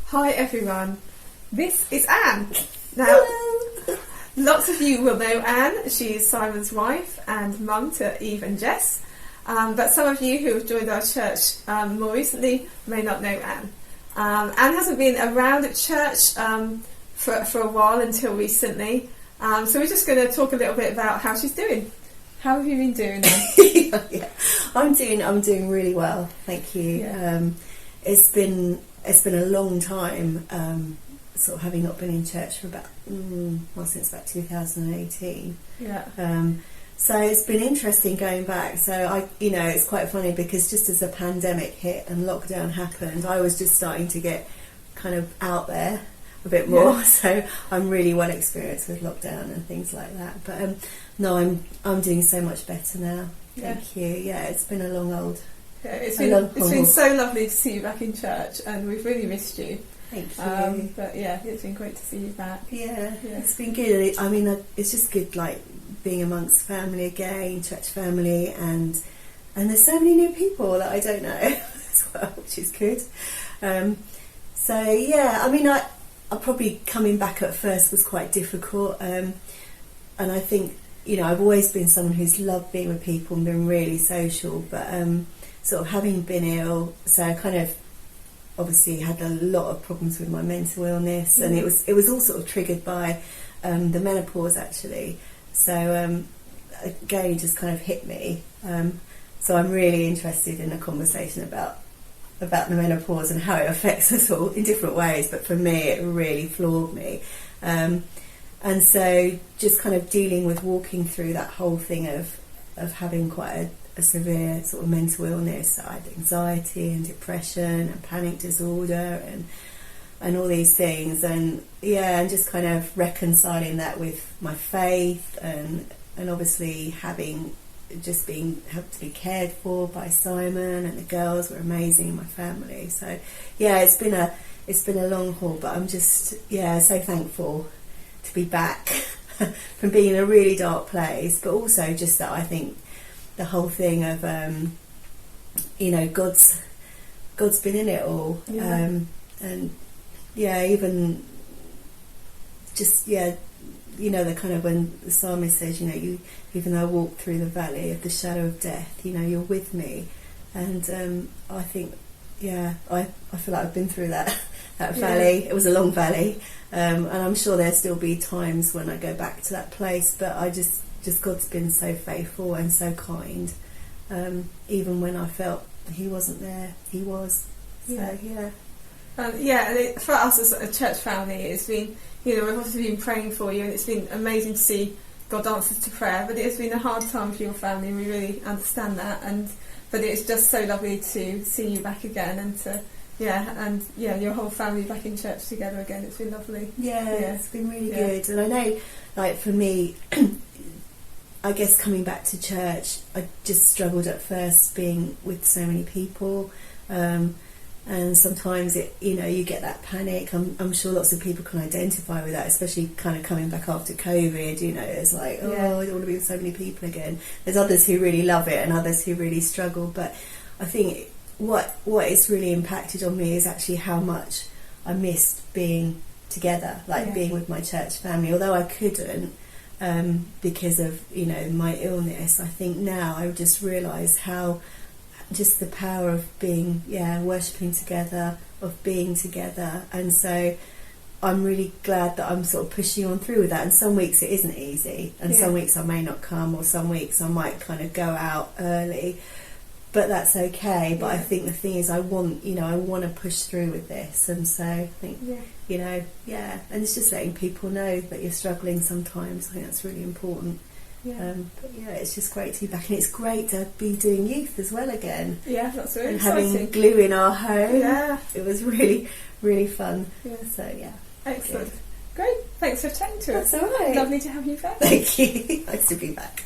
Hi everyone, this is Anne. Now, Hello. Lots of you will know Anne. She is Simon's wife and mum to Eve and Jess. But some of you who have joined our church more recently may not know Anne. Anne hasn't been around at church for a while until recently. So we're just going to talk a little bit about how she's doing. How have you been doing, Anne? Yeah, I'm doing really well, thank you. Yeah. It's been a long time, sort of having not been in church for about since about 2018. Yeah. So it's been interesting going back. So it's quite funny because just as the pandemic hit and lockdown happened, I was just starting to get kind of out there a bit more. Yeah. So I'm really well experienced with lockdown and things like that. But no, I'm doing so much better now. Thank you. Yeah, it's been a long old. Yeah, it's been so lovely to see you back in church, and we've really missed you. Thank you. But yeah, it's been great to see you back. Yeah, it's been good. I mean, it's just good, like being amongst family again, church family, and there's so many new people that I don't know as well, which is good. So yeah, I mean, I probably coming back at first was quite difficult, and I think I've always been someone who's loved being with people and been really social, but sort of having been ill, so I kind of obviously had a lot of problems with my mental illness, and it was all sort of triggered by the menopause actually. So again, it just kind of hit me. So I'm really interested in a conversation about the menopause and how it affects us all in different ways. But for me, it really floored me. And so just kind of dealing with walking through that whole thing of having quite a severe sort of mental illness. I had anxiety and depression and panic disorder and all these things, and just kind of reconciling that with my faith and obviously having helped to be cared for by Simon, and the girls were amazing in my family. So yeah, it's been a long haul, but I'm just so thankful to be back from being in a really dark place, but also just that I think the whole thing of God's been in it all, and even just the kind of when the psalmist says even though I walk through the valley of the shadow of death, you're with me, and I think I feel like I've been through that valley. It was a long valley, and I'm sure there'll still be times when I go back to that place, but I just God's been so faithful and so kind, even when I felt he wasn't there, he was. So and for us as a church family, it's been, we've obviously been praying for you, and it's been amazing to see God answers to prayer, but it has been a hard time for your family, we really understand that, but it's just so lovely to see you back again, and your whole family back in church together again. It's been lovely. It's been really good. And I know, like for me, I guess coming back to church, I just struggled at first being with so many people, and sometimes you get that panic. I'm sure lots of people can identify with that, especially kind of coming back after COVID. It's like, I don't want to be with so many people again. There's others who really love it and others who really struggle, but I think what is really impacted on me is actually how much I missed being together, being with my church family. Although I couldn't because of my illness, I think now I just realise how just the power of being worshipping together, of being together, and so I'm really glad that I'm sort of pushing on through with that. And some weeks it isn't easy, and some weeks I may not come, or some weeks I might kind of go out early, but that's okay. But I think the thing is, I want to push through with this, and so I think and it's just letting people know that you're struggling sometimes. I think that's really important. But it's just great to be back, and it's great to be doing youth as well again. Yeah, that's really and exciting. Having glue in our home. Yeah, it was really, really fun. So excellent. Good. Great. Thanks for chatting to us. That's all right. Lovely to have you back. Thank you. Nice to be back.